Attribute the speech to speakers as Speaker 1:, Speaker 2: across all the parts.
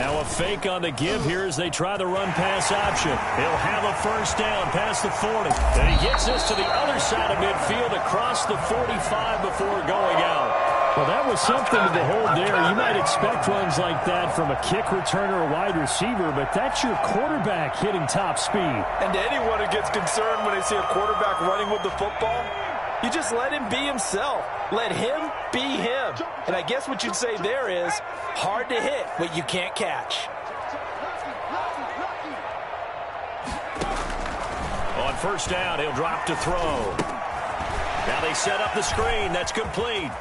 Speaker 1: Now a fake on the give here as they try the run-pass option. He'll have a first down past the 40. And he gets this to the other side of midfield across the 45 before going out. Well, that was something to behold there. You might expect runs like that from a kick returner or wide receiver, but that's your quarterback hitting top speed.
Speaker 2: And to anyone who gets concerned when they see a quarterback running with the football, you just let him be himself. Let him be him. And I guess what you'd say there is hard to hit what you can't catch.
Speaker 1: On first down, he'll drop to throw. Now they set up the screen. That's complete.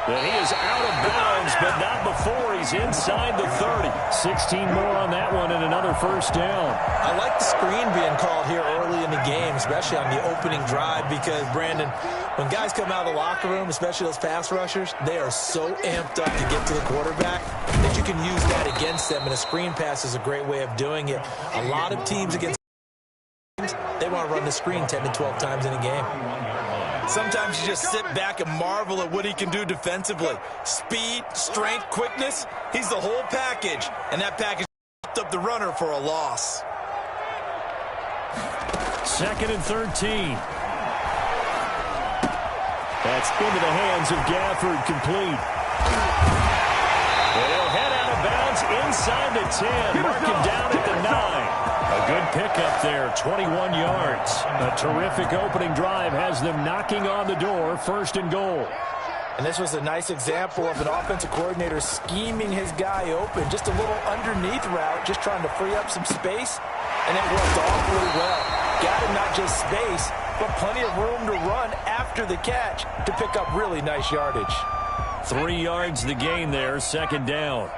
Speaker 1: But he is out of bounds, but not before he's inside the 30. 16 more on that one and another first down.
Speaker 2: I like the screen being called here early in the game, especially on the opening drive, because, Brandon, when guys come out of the locker room, especially those pass rushers, they are so amped up to get to the quarterback that you can use that against them, and a screen pass is a great way of doing it. A lot of teams against teams, they want to run the screen 10 to 12 times in a game. Sometimes you just sit back and marvel at what he can do defensively. Speed, strength, quickness, he's the whole package. And that package up the runner for a loss.
Speaker 1: 2nd and 13. That's into the hands of Gafford, complete. And he'll head out of bounds inside the 10. Mark him down at the 9. A good pickup there, 21 yards. A terrific opening drive has them knocking on the door, 1st and goal.
Speaker 2: And this was a nice example of an offensive coordinator scheming his guy open. Just a little underneath route, just trying to free up some space, and it worked awfully well. Got him not just space, but plenty of room to run after the catch to pick up really nice yardage.
Speaker 1: 3 yards the gain there, 2nd down.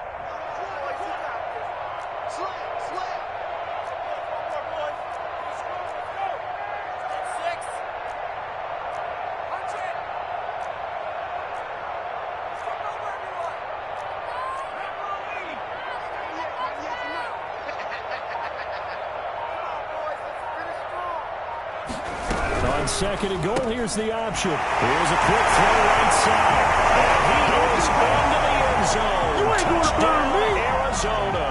Speaker 1: On 2nd and goal, here's the option. Here's a quick throw right side. And he is into the end zone. Touchdown, Arizona.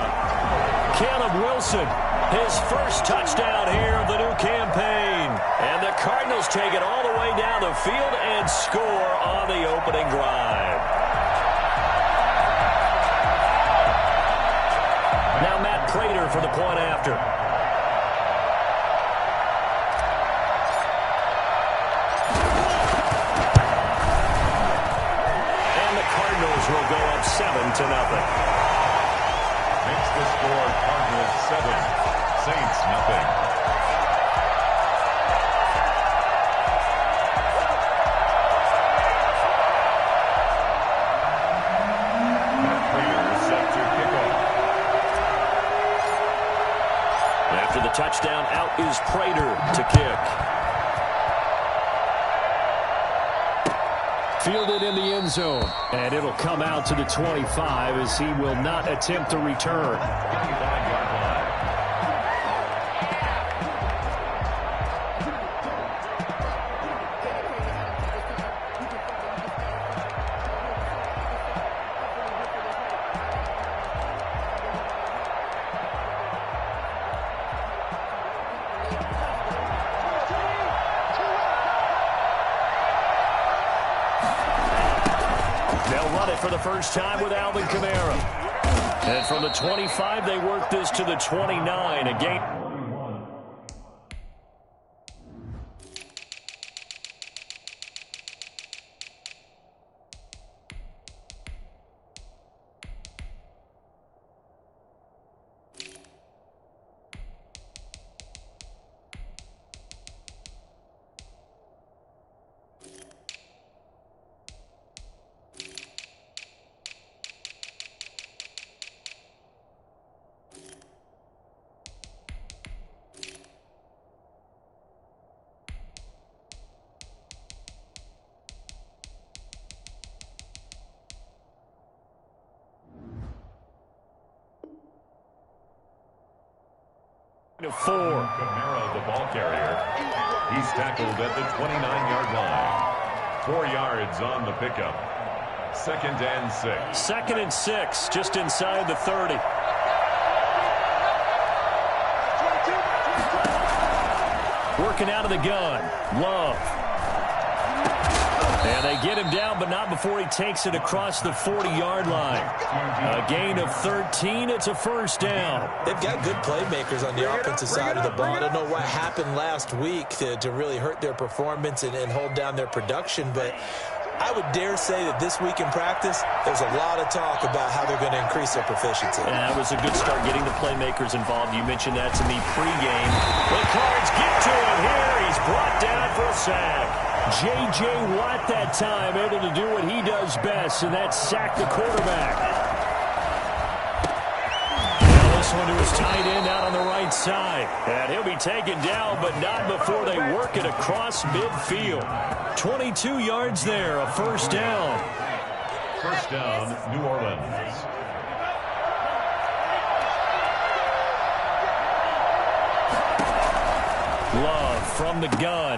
Speaker 1: Caleb Wilson, his first touchdown here of the new campaign. And the Cardinals take it all the way down the field and score on the opening drive. Now Matt Prater for the point after. Will go up 7-0.
Speaker 3: Makes the score Cardinals 7, Saints nothing. Matt Prater set to kick off.
Speaker 1: After the touchdown, out is Prater to kick. Fielded in the end zone, and it'll come out to the 25 as he will not attempt to return. They'll run it for the first time with Alvin Kamara. And from the 25, they work this to the 29. A gain. To 4.
Speaker 3: Kamara, the ball carrier. He's tackled at the 29-yard line. 4 yards on the pickup. 2nd and 6.
Speaker 1: 2nd and 6, just inside the 30. Working out of the gun. Love. And they get him down, but not before he takes it across the 40-yard line. A gain of 13. It's a first down.
Speaker 2: They've got good playmakers on the offensive side of the ball. I don't know what happened last week to really hurt their performance and hold down their production, but I would dare say that this week in practice, there's a lot of talk about how they're going to increase their proficiency.
Speaker 1: And that was a good start getting the playmakers involved. You mentioned that to me pregame. The Cards get to him here. He's brought down for a sack. J.J. Watt that time able to do what he does best, and that's sack the quarterback. Now this one to his tight end out on the right side. And he'll be taken down, but not before they work it across midfield. 22 yards there, a first down.
Speaker 3: First down, New Orleans.
Speaker 1: Love from the gun.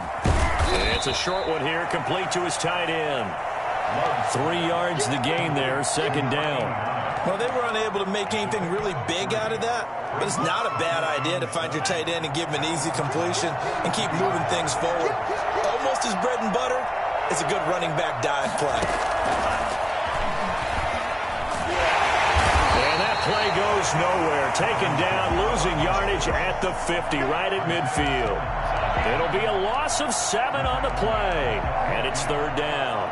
Speaker 1: It's a short one here, complete to his tight end. 3 yards the gain there, second down.
Speaker 2: Well, they were unable to make anything really big out of that, but it's not a bad idea to find your tight end and give him an easy completion and keep moving things forward. Almost his bread and butter. It's a good running back dive play.
Speaker 1: And that play goes nowhere. Taken down, losing yardage at the 50, right at midfield. It'll be a loss of 7 on the play, and it's third down.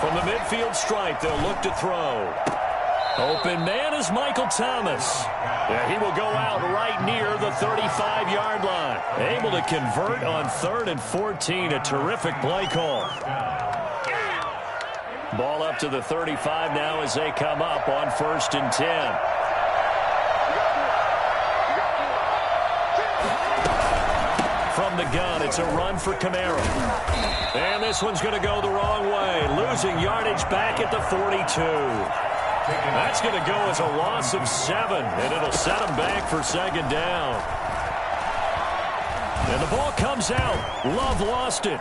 Speaker 1: From the midfield stripe, they'll look to throw. Open man is Michael Thomas. Yeah, he will go out right near the 35-yard line. Able to convert on 3rd and 14. A terrific play call. Ball up to the 35 now as they come up on 1st and 10. From the gun, it's a run for Camaro. And this one's going to go the wrong way. Losing yardage back at the 42. That's going to go as a loss of 7, and it'll set them back for second down. And the ball comes out. Love lost it.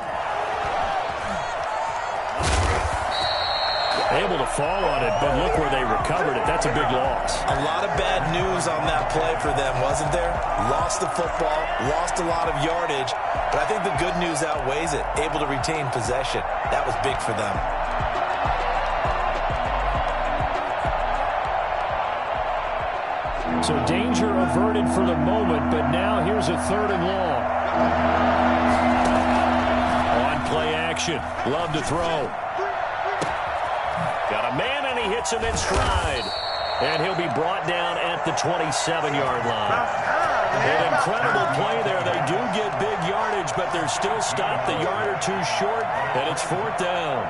Speaker 1: Able to fall on it, but look where they recovered it. That's a big loss.
Speaker 2: A lot of bad news on that play for them, wasn't there? Lost the football, lost a lot of yardage, but I think the good news outweighs it. Able to retain possession. That was big for them.
Speaker 1: So danger averted for the moment, but now here's a 3rd and long. On play action. Love to throw. Got a man, and he hits him in stride. And he'll be brought down at the 27-yard line. An incredible play there. They do get big yardage, but they're still stopped a yard or two short, and it's 4th down.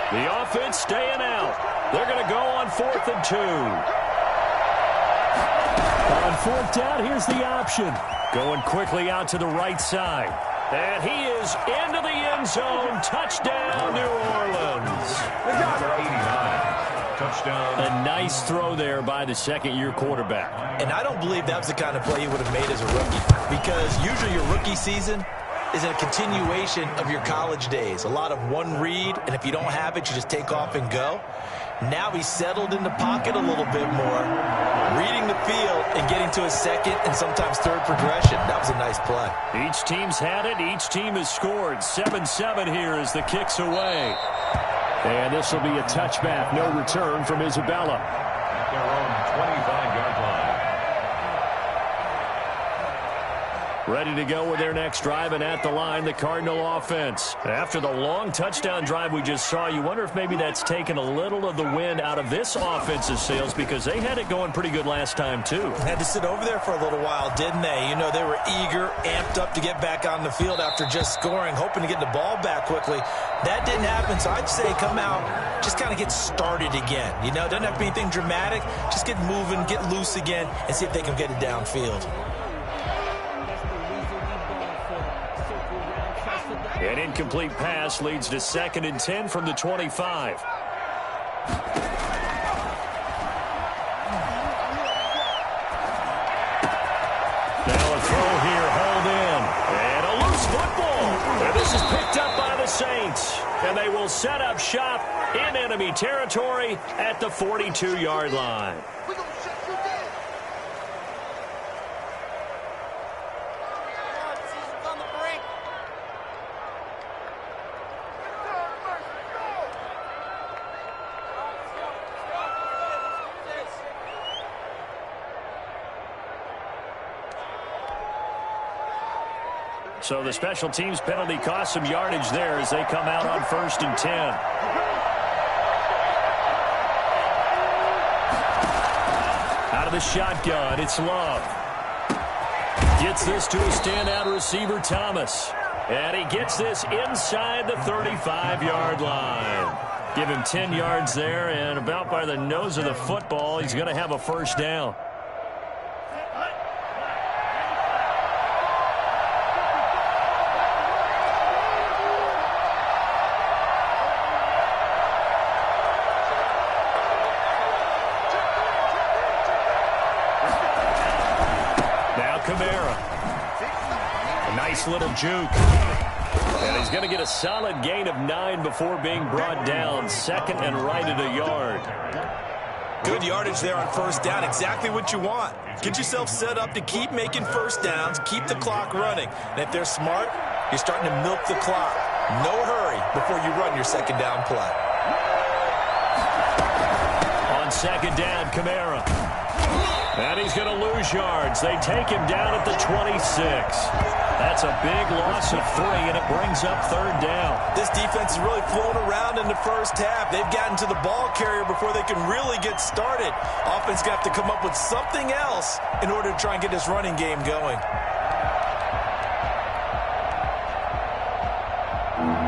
Speaker 1: The offense staying out. They're going to go on 4th and 2. On 4th down, here's the option. Going quickly out to the right side. And he is into the end zone. Touchdown, New Orleans.
Speaker 3: Number 89. Touchdown.
Speaker 1: A nice throw there by the second-year quarterback.
Speaker 2: And I don't believe that was the kind of play he would have made as a rookie, because usually your rookie season is a continuation of your college days. A lot of one read, and if you don't have it, you just take off and go. Now he's settled in the pocket a little bit more, reading the field and getting to his second and sometimes third progression. That was a nice play.
Speaker 1: Each team's had it. Each team has scored. 7-7 here as the kick's away. And this will be a touchback. No return from Isabella.
Speaker 3: At their own 25-yard line.
Speaker 1: Ready to go with their next drive, and at the line, the Cardinal offense. After the long touchdown drive we just saw, you wonder if maybe that's taken a little of the wind out of this offense's sails, because they had it going pretty good last time, too.
Speaker 2: Had to sit over there for a little while, didn't they? You know, they were eager, amped up to get back on the field after just scoring, hoping to get the ball back quickly. That didn't happen, so I'd say come out, just kind of get started again. You know, doesn't have to be anything dramatic. Just get moving, get loose again, and see if they can get it downfield.
Speaker 1: An incomplete pass leads to 2nd and 10 from the 25. Now a throw here, hauled in. And a loose football. And this is picked up by the Saints. And they will set up shop in enemy territory at the 42-yard line. So the special teams penalty cost some yardage there as they come out on 1st and 10. Out of the shotgun, it's Love. Gets this to a standout receiver, Thomas. And he gets this inside the 35-yard line. Give him 10 yards there, and about by the nose of the football, he's going to have a 1st down. Little juke. And he's going to get a solid gain of 9 before being brought down. 2nd and right at a yard.
Speaker 2: Good yardage there on 1st down. Exactly what you want. Get yourself set up to keep making 1st downs, keep the clock running. And if they're smart, you're starting to milk the clock. No hurry before you run your 2nd down play.
Speaker 1: On 2nd down, Kamara. And he's going to lose yards. They take him down at the 26. That's a big loss of 3, and it brings up 3rd down.
Speaker 2: This defense is really flown around in the 1st half. They've gotten to the ball carrier before they can really get started. Offense going to have to come up with something else in order to try and get this running game going.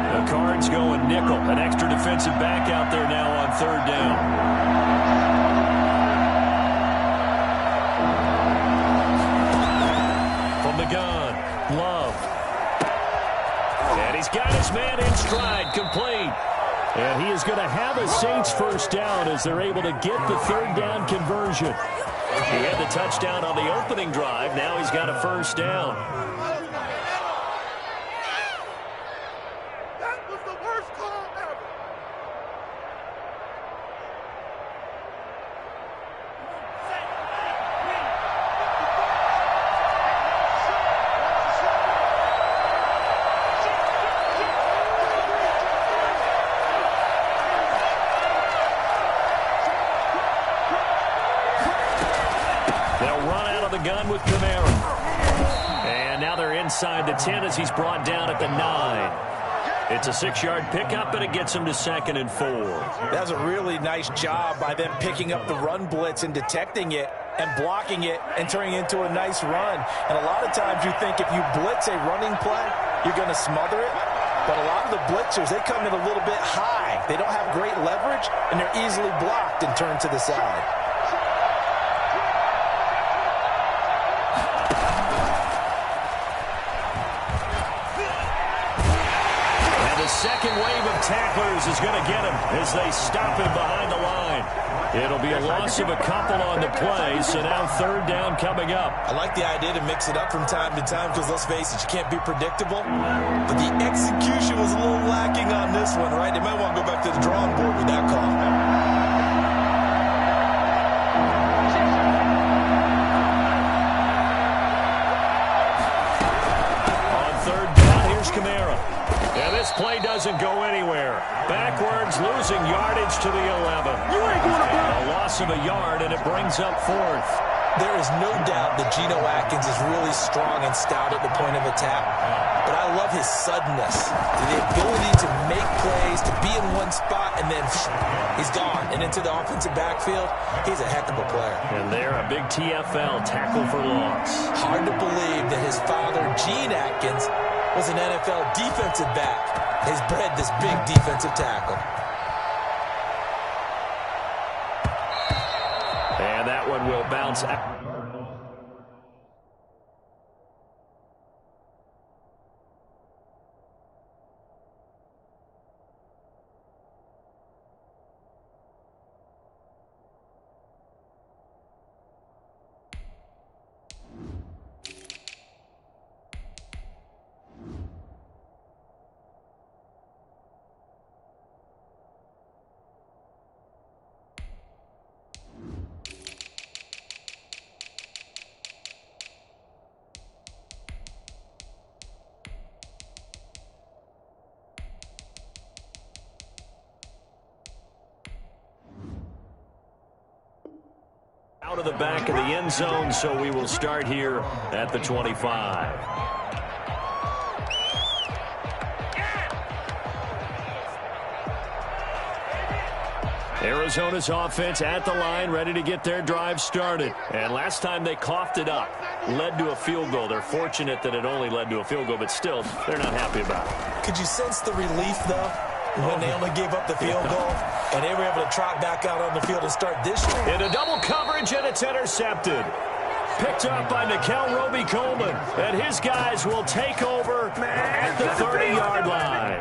Speaker 1: The Cards going nickel. An extra defensive back out there now on 3rd down. The gun, Love. And he's got his man in stride, complete. And he is going to have a Saints 1st down as they're able to get the 3rd down conversion. He had the touchdown on the opening drive. Now he's got a 1st down.
Speaker 4: That was the worst call ever.
Speaker 1: Gun with Kamara. And now they're inside the 10 as he's brought down at the 9. It's a 6-yard pickup, and it gets him to 2nd and 4.
Speaker 2: That was a really nice job by them picking up the run blitz and detecting it and blocking it and turning it into a nice run. And a lot of times you think if you blitz a running play, you're going to smother it. But a lot of the blitzers, they come in a little bit high. They don't have great leverage, and they're easily blocked and turned to the side.
Speaker 1: Second wave of tacklers is going to get him as they stop him behind the line. It'll be a loss of a couple on the play, so now 3rd down coming up.
Speaker 2: I like the idea to mix it up from time to time because, let's face it, you can't be predictable. But the execution was a little lacking on this one, right? They might want to go back to the drawing board with that call.
Speaker 1: On 3rd down, here's Kamara. And this play doesn't go anywhere. Backwards, losing yardage to the 11. A loss of a yard, and it brings up 4th.
Speaker 2: There is no doubt that Geno Atkins is really strong and stout at the point of attack. But I love his suddenness, the ability to make plays, to be in one spot, and then he's gone. And into the offensive backfield, he's a heck of a player.
Speaker 1: And there, a big TFL, tackle for loss.
Speaker 2: Hard to believe that his father, Gene Atkins, was an NFL defensive back. Has bred this big defensive tackle.
Speaker 1: And that one will bounce out. Out of the back of the end zone, so we will start here at the 25. Arizona's offense at the line, ready to get their drive started. And last time they coughed it up, led to a field goal. They're fortunate that it only led to a field goal, but still, they're not happy about it.
Speaker 2: Could you sense the relief, though, when they only gave up the field goal and they were able to trot back out on the field and start this year?
Speaker 1: In a double coverage, and it's intercepted. Picked up by Nikel Roby-Coleman, and his guys will take over at the 30-yard line.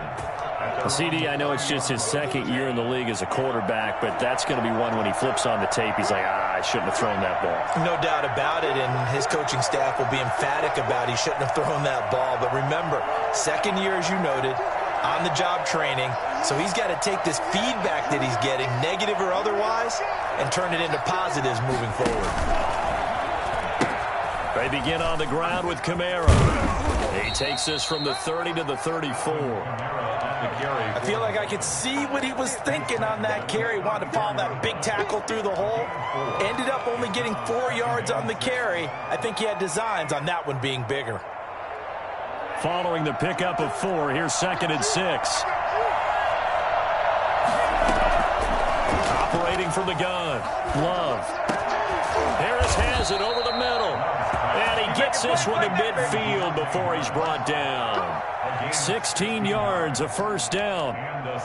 Speaker 1: CD, I know it's just his second year in the league as a quarterback, but that's going to be one when he flips on the tape. He's like, I shouldn't have thrown that ball.
Speaker 2: No doubt about it, and his coaching staff will be emphatic about he shouldn't have thrown that ball. But remember, second year, as you noted, on-the-job training, so he's got to take this feedback that he's getting, negative or otherwise, and turn it into positives moving forward.
Speaker 1: They begin on the ground with Kamara. He takes this from the 30 to the 34.
Speaker 2: I feel like I could see what he was thinking on that carry. Wanted to follow that big tackle through the hole. Ended up only getting 4 yards on the carry. I think he had designs on that one being bigger.
Speaker 1: Following the pickup of 4, here's 2nd and 6. Operating from the gun. Love. Harris has it over the middle. And he gets this one to midfield before he's brought down. 16 yards, a first down.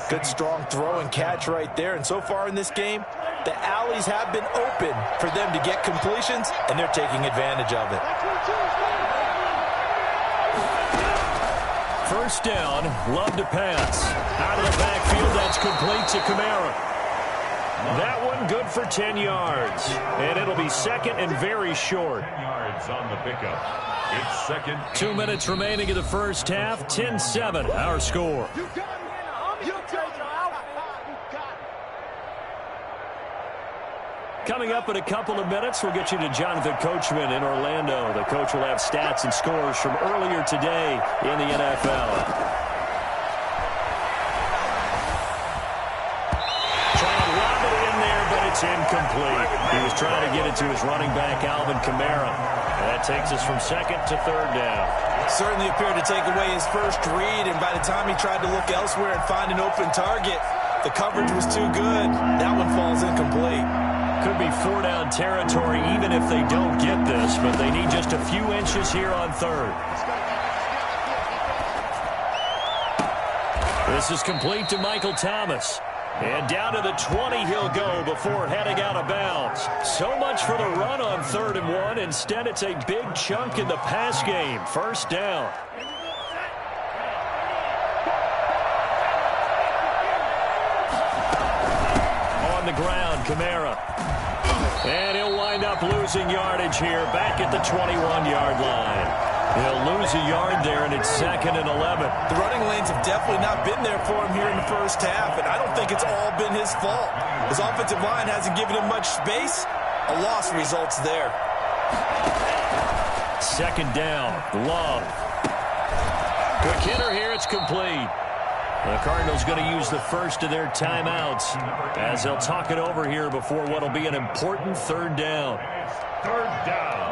Speaker 2: Good strong throw and catch right there. And so far in this game, the alleys have been open for them to get completions, and they're taking advantage of it.
Speaker 1: First down, Love to pass. Out of the backfield, that's complete to Kamara. That one good for 10 yards. And it'll be second and very short.
Speaker 3: 10 yards on the pickup. It's second.
Speaker 1: 2 minutes remaining in the first half. 10-7, our score. Coming up in a couple of minutes, we'll get you to Jonathan Coachman in Orlando. The coach will have stats and scores from earlier today in the NFL. It's incomplete. He was trying to get it to his running back, Alvin Kamara. And that takes us from 2nd to 3rd down.
Speaker 2: Certainly appeared to take away his first read, and by the time he tried to look elsewhere and find an open target, the coverage was too good. That one falls incomplete.
Speaker 1: Could be 4-down territory even if they don't get this, but they need just a few inches here on 3rd. This is complete to Michael Thomas. And down to the 20 he'll go before heading out of bounds. So much for the run on 3rd and 1. Instead, it's a big chunk in the pass game. First down. On the ground, Kamara. And he'll wind up losing yardage here back at the 21-yard line. He'll lose a yard there, and it's 2nd and 11.
Speaker 2: The running lanes have definitely not been there for him here in the first half, and I don't think it's all been his fault. His offensive line hasn't given him much space. A loss results there.
Speaker 1: 2nd down, Love. Quick hitter here, it's complete. The Cardinals going to use the first of their timeouts as they'll talk it over here before what will be an important 3rd down.
Speaker 3: 3rd down.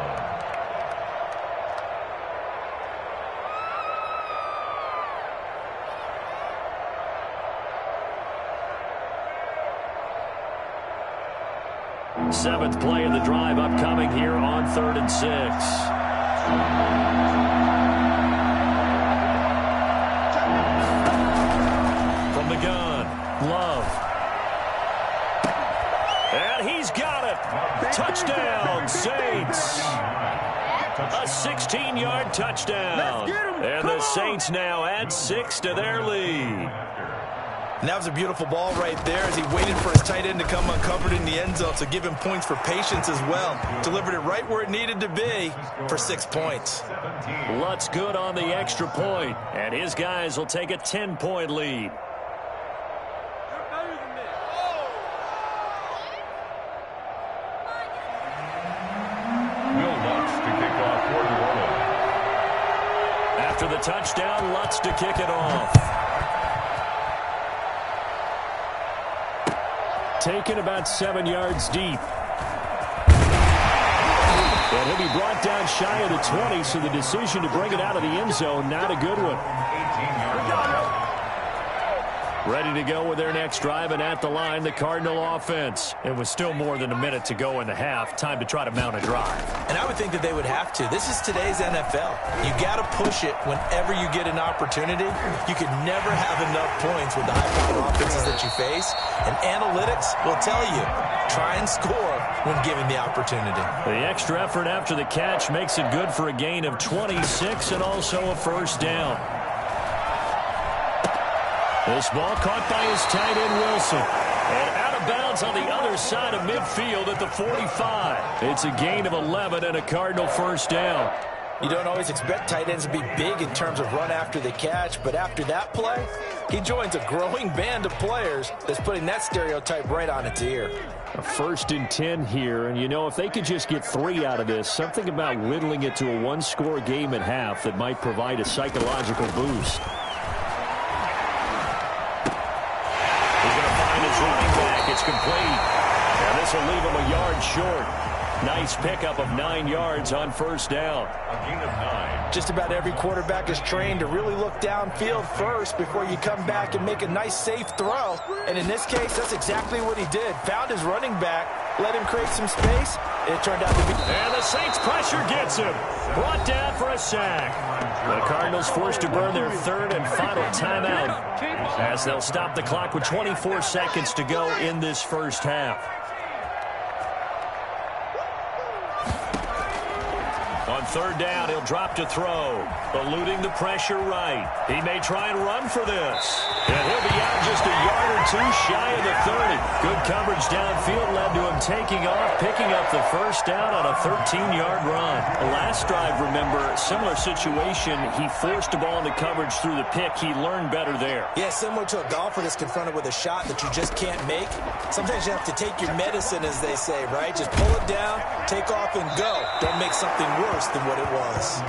Speaker 1: Seventh play of the drive upcoming here on 3rd and 6. From the gun, Love. And he's got it. Touchdown, Saints. A 16-yard touchdown. And the Saints now add 6 to their lead.
Speaker 2: And that was a beautiful ball right there as he waited for his tight end to come uncovered in the end zone, so give him points for patience as well. Delivered it right where it needed to be for 6 points.
Speaker 1: Lutz good on the extra point, and his guys will take a 10-point lead.
Speaker 3: Will Lutz to kick off for New Orleans.
Speaker 1: After the touchdown, Lutz to kick it off. Taken about 7 yards deep. And he'll be brought down shy of the 20, so the decision to bring it out of the end zone, not a good one.
Speaker 3: 18-yard line.
Speaker 1: Ready to go with their next drive, and at the line, the Cardinal offense.
Speaker 5: It was still more than a minute to go in the half. Time to try to mount a drive.
Speaker 2: And I would think that they would have to. This is today's NFL. You got to push it whenever you get an opportunity. You can never have enough points with the high-powered offenses that you face. And analytics will tell you, try and score when given the opportunity.
Speaker 1: The extra effort after the catch makes it good for a gain of 26 and also a first down. This ball caught by his tight end, Wilson. And out of bounds on the other side of midfield at the 45. It's a gain of 11 and a Cardinal first down.
Speaker 2: You don't always expect tight ends to be big in terms of run after the catch, but after that play, he joins a growing band of players that's putting that stereotype right on its ear.
Speaker 1: A 1st and 10 here, and you know, if they could just get 3 out of this, something about whittling it to a one-score game at half that might provide a psychological boost. It's complete, and this will leave him a yard short. Nice pickup of 9 yards on first down.
Speaker 3: A gain of 9.
Speaker 2: Just about every quarterback is trained to really look downfield first before you come back and make a nice, safe throw. And in this case, that's exactly what he did. Found his running back, let him create some space. It turned out to be...
Speaker 1: And the Saints pressure gets him. Brought down for a sack. The Cardinals forced to burn their 3rd and final timeout, as they'll stop the clock with 24 seconds to go in this first half. On 3rd down, he'll drop to throw, eluding the pressure right. He may try and run for this. And he'll be out just a yard or 2 shy of the 30. Good coverage downfield led to him taking off, picking up the first down on a 13-yard run. The last drive, remember, similar situation. He forced a ball into coverage through the pick. He learned better there.
Speaker 2: Yeah, similar to a golfer that's confronted with a shot that you just can't make. Sometimes you have to take your medicine, as they say, right? Just pull it down, take off, and go. Don't make something worse than what it was.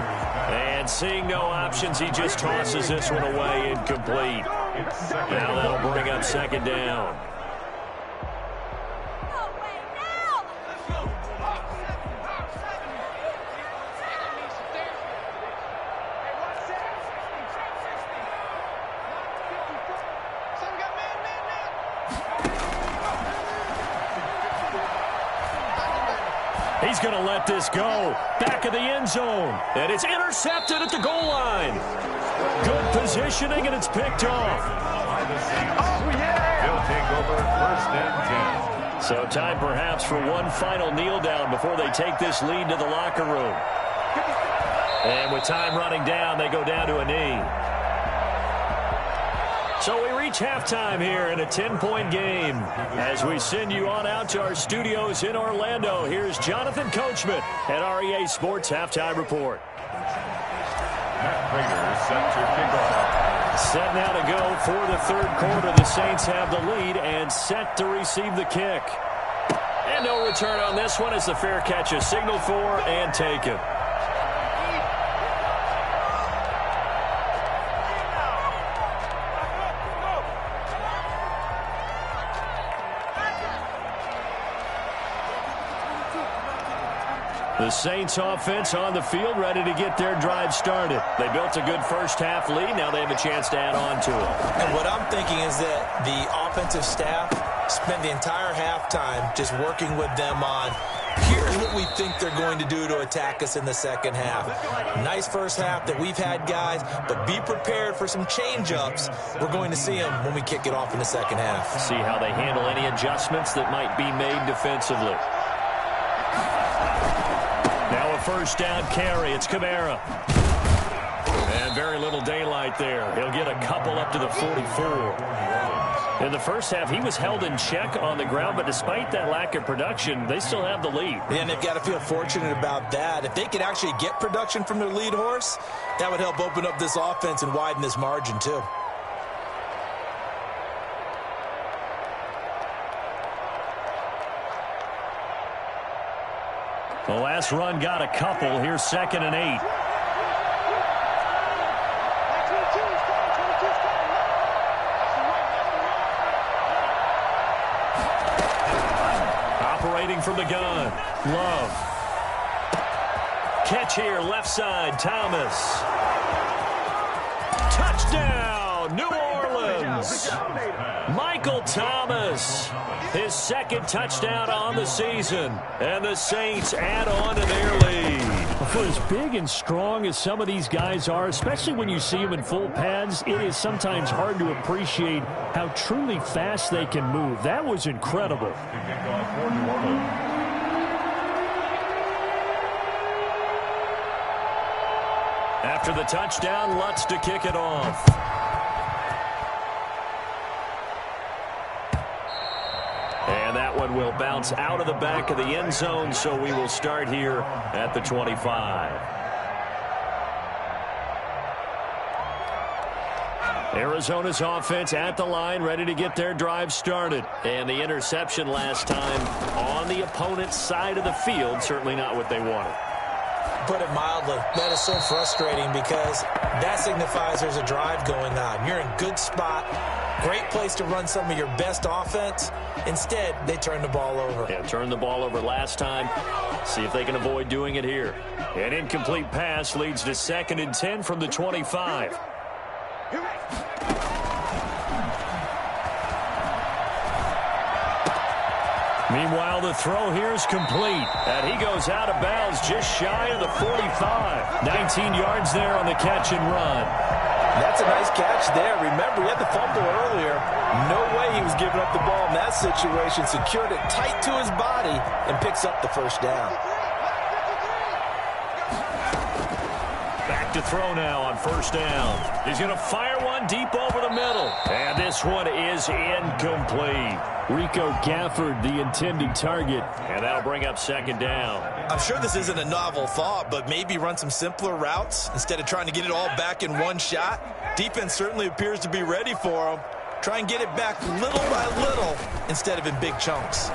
Speaker 1: And seeing no options, he just tosses this one away, incomplete. Now that'll bring up 2nd down. He's going to let this go. Back of the end zone. And it's intercepted at the goal line. Good positioning, and it's picked off.
Speaker 3: They'll take over 1st and 10.
Speaker 1: So time perhaps for one final kneel down before they take this lead to the locker room. And with time running down, they go down to a knee. So we reach halftime here in a 10-point game. As we send you on out to our studios in Orlando, here's Jonathan Coachman at REA Sports Halftime Report.
Speaker 3: Matt Prater set to kick off.
Speaker 1: Set now to go for the 3rd quarter. The Saints have the lead and set to receive the kick. And no return on this one as the fair catch is signaled for and taken. The Saints offense on the field, ready to get their drive started. They built a good first half lead. Now they have a chance to add on to it.
Speaker 2: And what I'm thinking is that the offensive staff spent the entire halftime just working with them on, here's what we think they're going to do to attack us in the second half. Nice first half that we've had, guys, but be prepared for some change-ups. We're going to see them when we kick it off in the second half.
Speaker 1: See how they handle any adjustments that might be made defensively. Now a first down carry. It's Kamara. And very little daylight there. He'll get a couple up to the 44. In the first half, he was held in check on the ground, but despite that lack of production, they still have the lead.
Speaker 2: And they've got to feel fortunate about that. If they could actually get production from their lead horse, that would help open up this offense and widen this margin, too.
Speaker 1: The last run got a couple. Here's 2nd and 8. Operating from the gun. Love.
Speaker 5: Catch here, left side, Thomas. Touchdown, New Orleans. Michael Thomas, his second touchdown on the season. And the Saints add on to their lead. For as big and strong as some of these guys are, especially when you see them in full pads, it is sometimes hard to appreciate how truly fast they can move. That was incredible. After the touchdown, Lutz to kick it off. And that one will bounce out of the back of the end zone, so we will start here at the 25. Arizona's offense at the line, ready to get their drive started. And the interception last time on the opponent's side of the field, certainly not what they wanted.
Speaker 2: Put it mildly, that is so frustrating because that signifies there's a drive going on. You're in good spot, great place to run some of your best offense. Instead, they turn the ball over.
Speaker 5: Yeah, turned the ball over last time. See if they can avoid doing it here. An incomplete pass leads to 2nd and 10 from the 25. Meanwhile, the throw here is complete. And he goes out of bounds just shy of the 45. 19 yards there on the catch and run.
Speaker 2: That's a nice catch there. Remember, he had the fumble earlier. No way he was giving up the ball in that situation. Secured it tight to his body and picks up the first down.
Speaker 5: Back to throw now on first down. He's going to fire one deep over the middle. And this one is incomplete. Rico Gafford, the intended target. And that'll bring up 2nd down.
Speaker 2: I'm sure this isn't a novel thought, but maybe run some simpler routes instead of trying to get it all back in one shot. Defense certainly appears to be ready for him. Try and get it back little by little instead of in big chunks.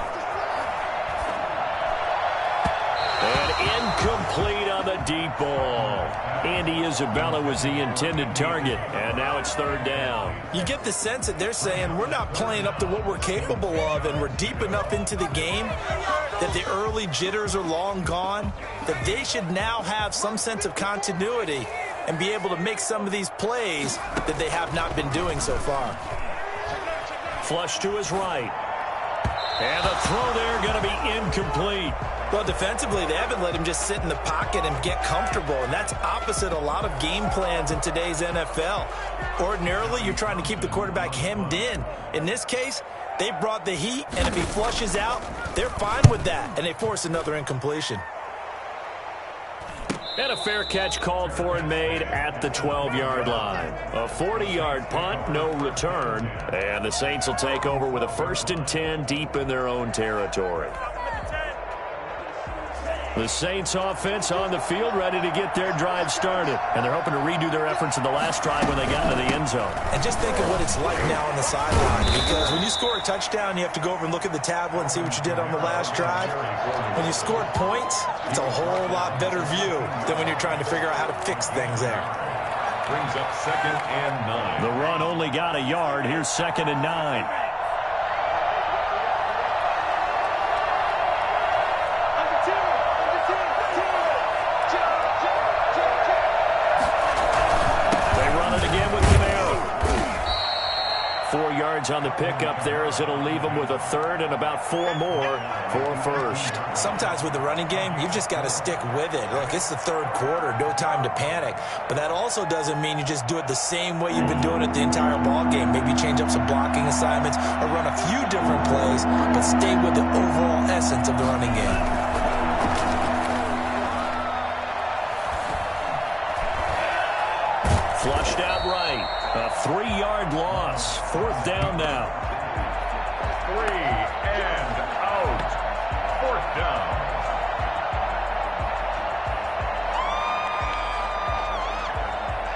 Speaker 5: And incomplete on the deep ball. Andy Isabella was the intended target, and now it's 3rd down.
Speaker 2: You get the sense that they're saying we're not playing up to what we're capable of, and we're deep enough into the game that the early jitters are long gone, that they should now have some sense of continuity and be able to make some of these plays that they have not been doing so far.
Speaker 5: Flush to his right. And the throw there going to be incomplete.
Speaker 2: Well, defensively, they haven't let him just sit in the pocket and get comfortable, and that's opposite a lot of game plans in today's NFL. Ordinarily, you're trying to keep the quarterback hemmed in. In this case, they brought the heat, and if he flushes out, they're fine with that, and they force another incompletion.
Speaker 5: And a fair catch called for and made at the 12-yard line. A 40-yard punt, no return, and the Saints will take over with a 1st and 10 deep in their own territory. The Saints offense on the field, ready to get their drive started. And they're hoping to redo their efforts in the last drive when they got into the end zone.
Speaker 2: And just think of what it's like now on the sideline. Because when you score a touchdown, you have to go over and look at the tablet and see what you did on the last drive. When you scored points, it's a whole lot better view than when you're trying to figure out how to fix things there.
Speaker 3: Brings up 2nd and 9.
Speaker 5: The run only got a yard. Here's 2nd and 9. On the pickup there as it'll leave them with a 3rd and about 4 more for 1st.
Speaker 2: Sometimes with the running game, you've just got to stick with it. Look, it's the 3rd quarter, no time to panic. But that also doesn't mean you just do it the same way you've been doing it the entire ball game. Maybe change up some blocking assignments or run a few different plays, but stay with the overall essence of the running game.
Speaker 5: Flushed out right. A 3-yard loss. 4th down now.
Speaker 3: 3 and out. 4th down.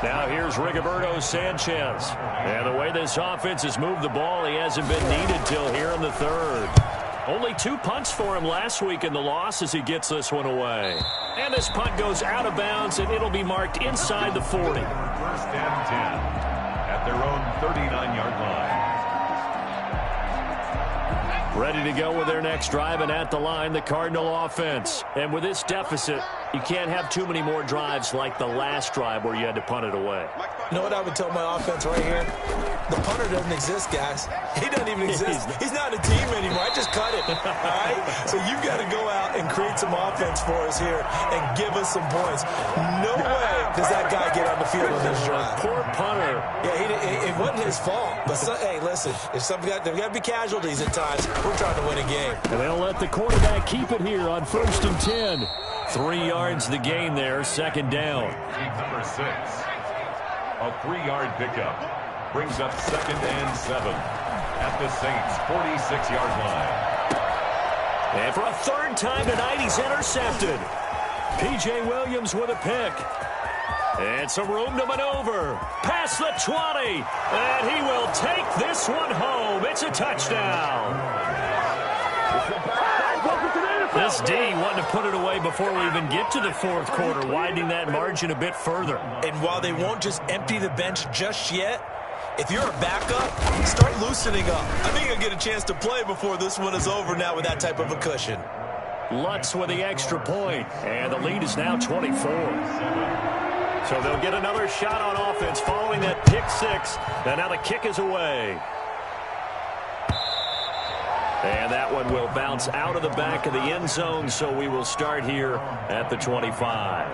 Speaker 5: Now here's Rigoberto Sanchez. And the way this offense has moved the ball, he hasn't been needed till here in the 3rd. Only 2 punts for him last week in the loss as he gets this one away. And this punt goes out of bounds, and it'll be marked inside the 40.
Speaker 3: 1st and 10 at their own 39-yard line.
Speaker 5: Ready to go with their next drive, and at the line, the Cardinal offense. And with this deficit, You can't have too many more drives like the last drive where you had to punt it away.
Speaker 2: You know what I would tell my offense right here? The punter doesn't exist, guys. He doesn't even exist. He's not a team anymore. I just cut it, all right? So you've got to go out and create some offense for us here and give us some points. No way does that guy get on the field on this drive.
Speaker 5: Poor punter.
Speaker 2: Yeah, it wasn't his fault. But, hey, listen, there's got to be casualties at times. We're trying to win a game.
Speaker 5: And they'll let the quarterback keep it here on 1st and 10. 3 yards the gain there, 2nd down.
Speaker 3: Number 6. A 3-yard pickup brings up 2nd and 7 at the Saints' 46-yard line.
Speaker 5: And for a 3rd time tonight, he's intercepted. P.J. Williams with a pick. And some room to maneuver. Past the 20. And he will take this one home. It's a touchdown. This D wanted to put it away before we even get to the 4th quarter, widening that margin a bit further.
Speaker 2: And while they won't just empty the bench just yet, if you're a backup, start loosening up. I think you'll get a chance to play before this one is over now with that type of a cushion.
Speaker 5: Lutz with the extra point, and the lead is now 24. So they'll get another shot on offense following that pick 6, and now the kick is away. And that one will bounce out of the back of the end zone, so we will start here at the 25.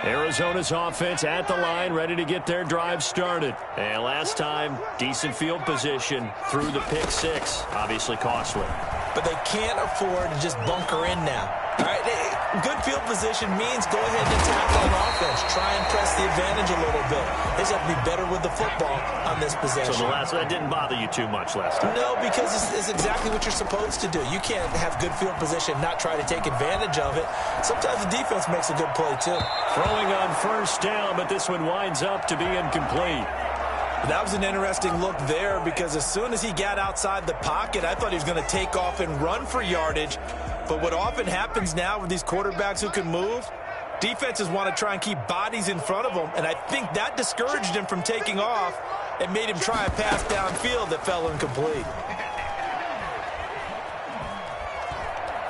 Speaker 5: Arizona's offense at the line, ready to get their drive started. And last time, decent field position through the pick 6, obviously costly.
Speaker 2: But they can't afford to just bunker in now. All right, good field position means go ahead and attack on offense. Try and press the advantage a little bit. They just have to be better with the football on this possession.
Speaker 5: So that didn't bother you too much last time?
Speaker 2: No, because it's exactly what you're supposed to do. You can't have good field position, not try to take advantage of it. Sometimes the defense makes a good play, too.
Speaker 5: Throwing on 1st down, but this one winds up to be incomplete.
Speaker 2: That was an interesting look there because as soon as he got outside the pocket, I thought he was going to take off and run for yardage. But what often happens now with these quarterbacks who can move, defenses want to try and keep bodies in front of them, and I think that discouraged him from taking off and made him try a pass downfield that fell incomplete.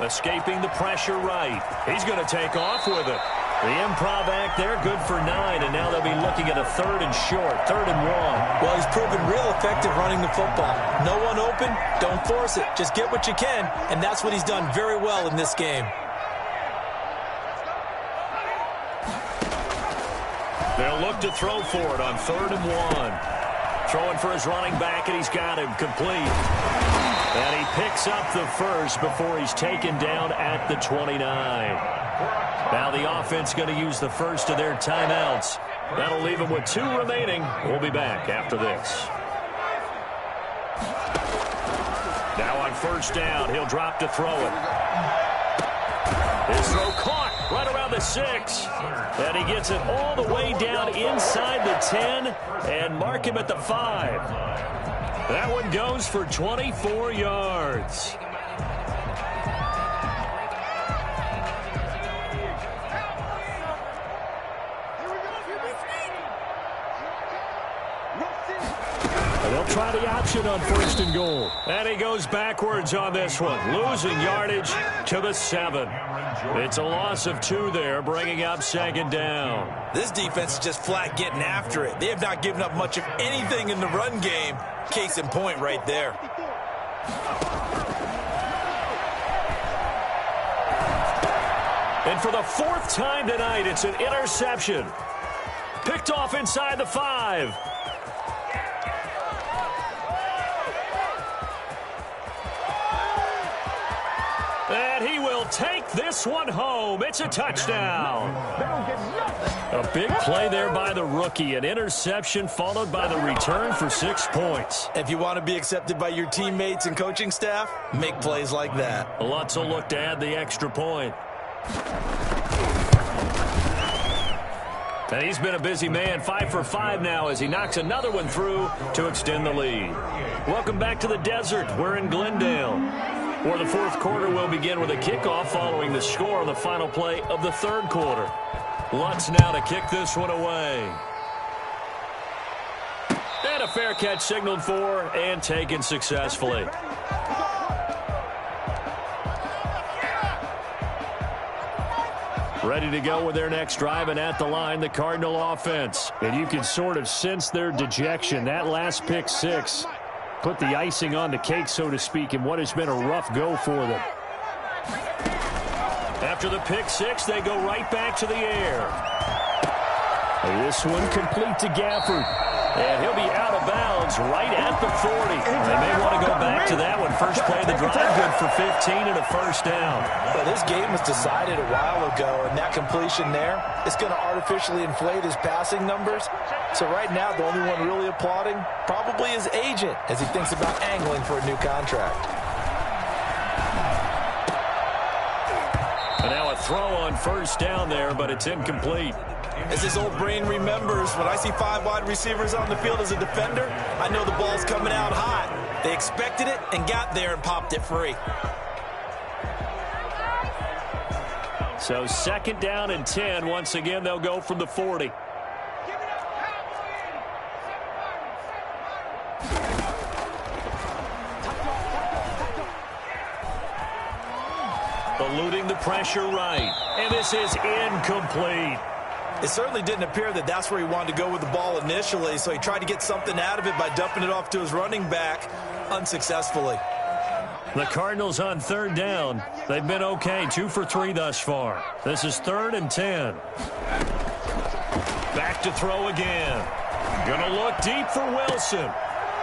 Speaker 5: Escaping the pressure right. He's going to take off with it. The improv act there, good for 9, and now they'll be looking at a 3rd and short, 3rd and 1.
Speaker 2: Well, he's proven real effective running the football. No one open, don't force it. Just get what you can, and that's what he's done very well in this game.
Speaker 5: They'll look to throw for it on 3rd and 1. Throwing for his running back, and he's got him complete. And he picks up the first before he's taken down at the 29. Now the offense going to use the first of their timeouts. That'll leave them with 2 remaining. We'll be back after this. Now on 1st down, he'll drop to throw it. His throw caught right around the 6. And he gets it all the way down inside the 10 and mark him at the 5. That one goes for 24 yards. They'll try the option on 1st and goal. And he goes backwards on this one, losing yardage to the 7. It's a loss of 2 there, bringing up 2nd down.
Speaker 2: This defense is just flat getting after it. They have not given up much of anything in the run game. Case in point right there.
Speaker 5: And for the 4th time tonight, it's an interception. Picked off inside the 5. And he will take this one home. It's a touchdown. A big play there by the rookie. An interception followed by the return for 6 points.
Speaker 2: If you want to be accepted by your teammates and coaching staff, make plays like that.
Speaker 5: Lutz will look to add the extra point. And he's been a busy man, 5 for 5 now as he knocks another one through to extend the lead. Welcome back to the desert. We're in Glendale, where the 4th quarter will begin with a kickoff following the score on the final play of the 3rd quarter. Lutz now to kick this one away. And a fair catch signaled for and taken successfully. Ready to go with their next drive, and at the line, the Cardinal offense. And you can sort of sense their dejection. That last pick six put the icing on the cake, so to speak, in what has been a rough go for them. After the pick six, they go right back to the air. This one complete to Gafford. And he'll be out of bounds right at the 40. They may want to go back to that one. First play of the drive, good for 15 and a first down.
Speaker 2: Well, this game was decided a while ago, and that completion there is going to artificially inflate his passing numbers. So right now, the only one really applauding probably his agent as he thinks about angling for a new contract.
Speaker 5: And now a throw on first down there, but it's incomplete.
Speaker 2: As his old brain remembers, when I see 5 wide receivers on the field as a defender, I know the ball's coming out hot. They expected it and got there and popped it free.
Speaker 5: So second down and 10. Once again, they'll go from the 40. Eluding the pressure right. And this is incomplete.
Speaker 2: It certainly didn't appear that that's where he wanted to go with the ball initially, so he tried to get something out of it by dumping it off to his running back unsuccessfully.
Speaker 5: The Cardinals on third down. They've been okay, 2 for 3 thus far. This is 3rd and 10. Back to throw again. Gonna look deep for Wilson.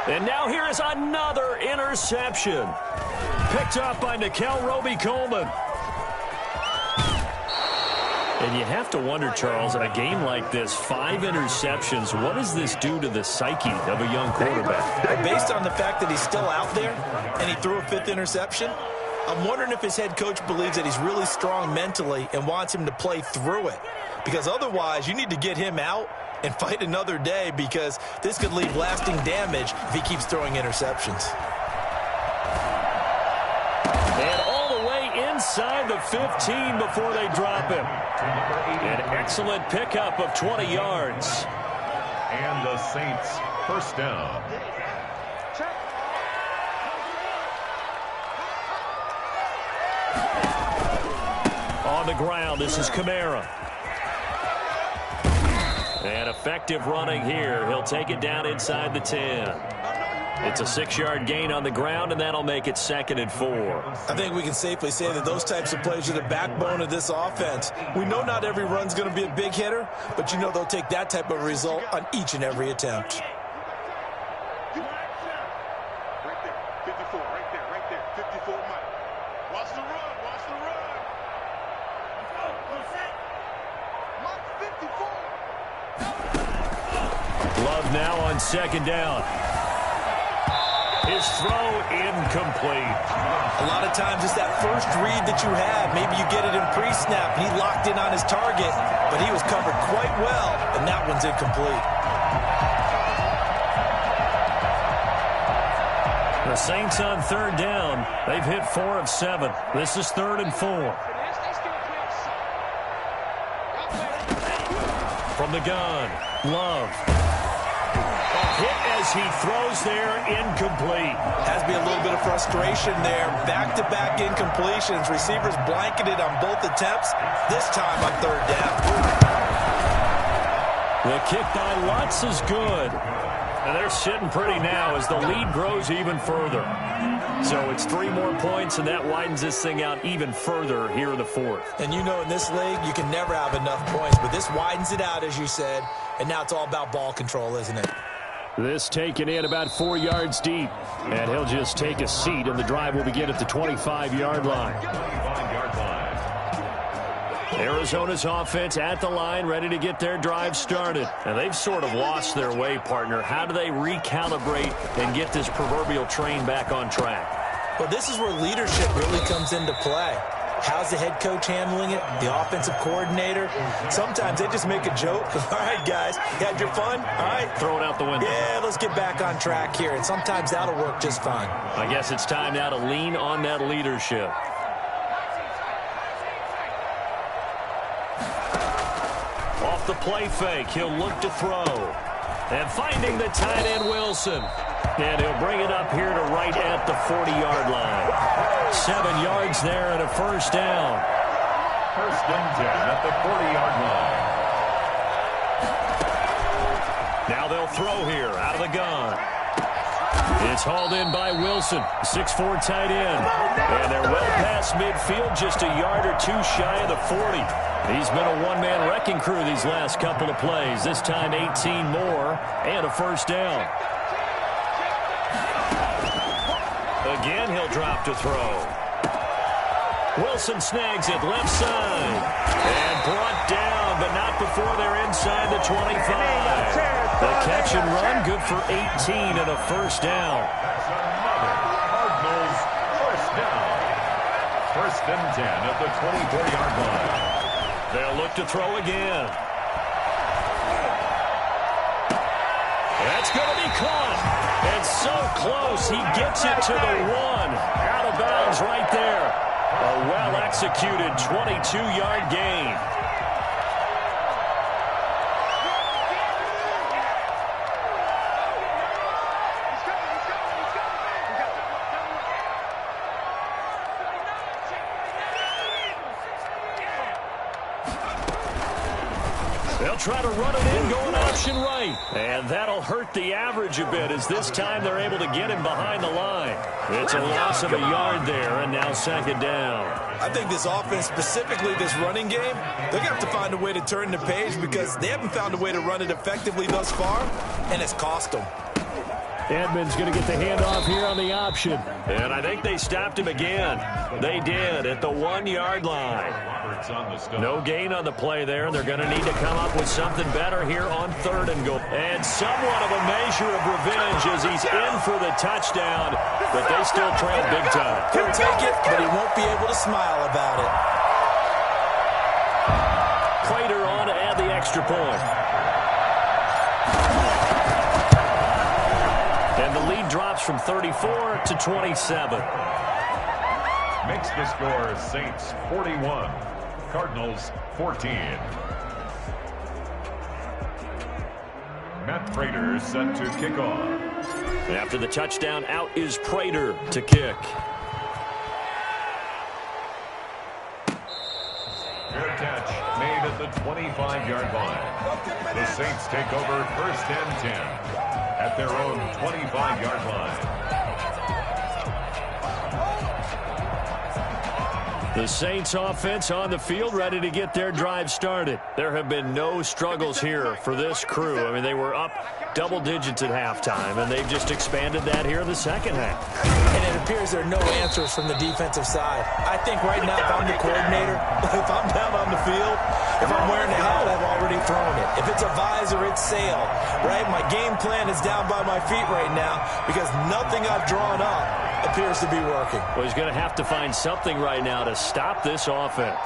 Speaker 5: And now here is another interception. Picked up by Nickel Roby-Coleman. And you have to wonder, Charles, in a game like this, 5 interceptions, what does this do to the psyche of a young quarterback?
Speaker 2: Well, based on the fact that he's still out there and he threw a 5th interception, I'm wondering if his head coach believes that he's really strong mentally and wants him to play through it. Because otherwise, you need to get him out and fight another day, because this could leave lasting damage if he keeps throwing interceptions.
Speaker 5: And all the way inside the 15 before they drop him. An excellent pickup of 20 yards.
Speaker 3: And the Saints first down.
Speaker 5: On the ground, this is Kamara. And effective running here. He'll take it down inside the 10. It's a 6-yard gain on the ground, and that'll make it 2nd and 4.
Speaker 2: I think we can safely say that those types of plays are the backbone of this offense. We know not every run's going to be a big hitter, but you know they'll take that type of result on each and every attempt.
Speaker 4: Right there, 54, right there, 54 Mike. Watch the run, watch the run. Mark 54.
Speaker 5: Love now on 2nd down. His throw incomplete.
Speaker 2: A lot of times it's that first read that you have. Maybe you get it in pre-snap, and he locked in on his target, but he was covered quite well, and that one's incomplete.
Speaker 5: The Saints on 3rd down. They've hit 4 of 7. This is 3rd and 4. From the gun, Love. Hit as he throws there, incomplete.
Speaker 2: Has to be a little bit of frustration there. Back-to-back incompletions. Receivers blanketed on both attempts, this time on 3rd down.
Speaker 5: The kick by Lutz is good. And they're sitting pretty now as the lead grows even further. So it's 3 more points, and that widens this thing out even further here in the 4th.
Speaker 2: And you know in this league, you can never have enough points, but this widens it out, as you said, and now it's all about ball control, isn't it?
Speaker 5: This taken in about 4 yards deep. And he'll just take a seat, and the drive will begin at the 25-yard line.
Speaker 3: 25-yard line.
Speaker 5: Arizona's offense at the line, ready to get their drive started. And they've sort of lost their way, partner. How do they recalibrate and get this proverbial train back on track?
Speaker 2: Well, this is where leadership really comes into play. How's the head coach handling it? The offensive coordinator? Sometimes they just make a joke. All right, guys, you had your fun? All right.
Speaker 5: Throw it out the window.
Speaker 2: Yeah, let's get back on track here. And sometimes that'll work just fine.
Speaker 5: I guess it's time now to lean on that leadership. Off the play fake, he'll look to throw. And finding the tight end, Wilson. And he'll bring it up here to right at the 40-yard line. 7 yards there and a first down.
Speaker 3: First and 10 at the 40-yard line.
Speaker 5: Now they'll throw here out of the gun. It's hauled in by Wilson, 6'4" tight end. And they're well past midfield, just a yard or two shy of the 40. He's been a one-man wrecking crew these last couple of plays. This time 18 more and a first down. Again, he'll drop to throw. Wilson snags it left side. And brought down, but not before they're inside the 25. The catch and run, good for 18 and a first down.
Speaker 3: That's another Cardinals first down. First and 10 at the 24-yard line.
Speaker 5: They'll look to throw again. That's going to be caught. And so close, he gets it to the one. Out of bounds right there. A well-executed 22-yard gain. They'll try to run it in, going option right. And that'll hurt the average a bit as this time they're able to get him behind the line. It's a loss of a yard there, and now second down.
Speaker 2: I think this offense, specifically this running game, they're going to have to find a way to turn the page because they haven't found a way to run it effectively thus far, and it's cost them.
Speaker 5: Edmonds going to get the handoff here on the option. And I think they stopped him again. They did at the 1-yard line. No gain on the play there. They're going to need to come up with something better here on third and goal. And somewhat of a measure of revenge as he's in for the touchdown, but they still trail big time.
Speaker 2: He'll take it, but he won't be able to smile about it.
Speaker 5: Prater on to add the extra point. And the lead drops from 34 to 27.
Speaker 3: Makes the score Saints 41, Cardinals 14. Matt Prater set to kick off.
Speaker 5: After the touchdown, out is Prater to kick.
Speaker 3: Good catch made at the 25-yard line. The Saints take over first and 10 at their own 25-yard line.
Speaker 5: The Saints offense on the field, ready to get their drive started. There have been no struggles here for this crew. I mean, they were up double digits at halftime, and they've just expanded that here in the second half.
Speaker 2: And it appears there are no answers from the defensive side. I think right now, if I'm the coordinator, if I'm down on the field, if I'm wearing a hat, I've already thrown it. If it's a visor, it's sail, right? My game plan is down by my feet right now because nothing I've drawn up appears to be working.
Speaker 5: Well, he's going to have to find something right now to stop this offense.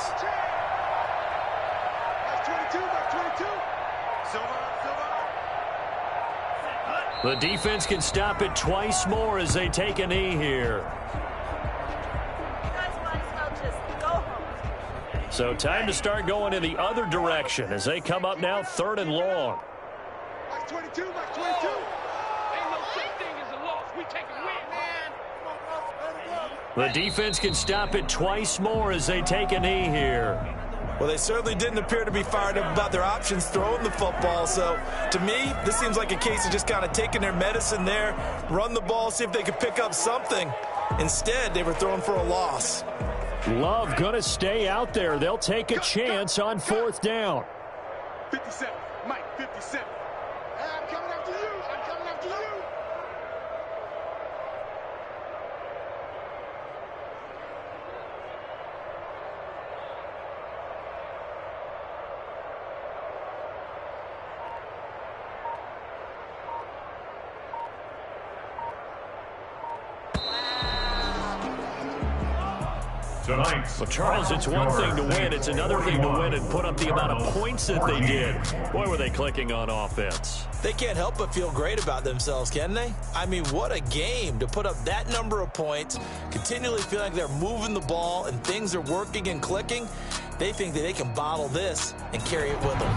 Speaker 5: The defense can stop it twice more as they take a knee here. So time to start going in the other direction as they come up now third and long.
Speaker 4: Max 22, Max 22. Ain't no such thing as a loss. We take a win, man.
Speaker 5: The defense can stop it twice more as they take a knee here.
Speaker 2: Well, they certainly didn't appear to be fired up about their options throwing the football. So, to me, this seems like a case of just kind of taking their medicine there, run the ball, see if they could pick up something. Instead, they were throwing for a loss.
Speaker 5: Love going to stay out there. They'll take a chance on fourth down.
Speaker 4: 57, Mike, 57. I'm coming after you. I'm coming after you.
Speaker 3: Tonight's
Speaker 5: Well, Charles, it's one thing to win. It's another thing to win and put up the amount of points that they did. Boy, were they clicking on offense.
Speaker 2: They can't help but feel great about themselves, can they? I mean, what a game to put up that number of points, continually feeling like they're moving the ball and things are working and clicking. They think that they can bottle this and carry it with them.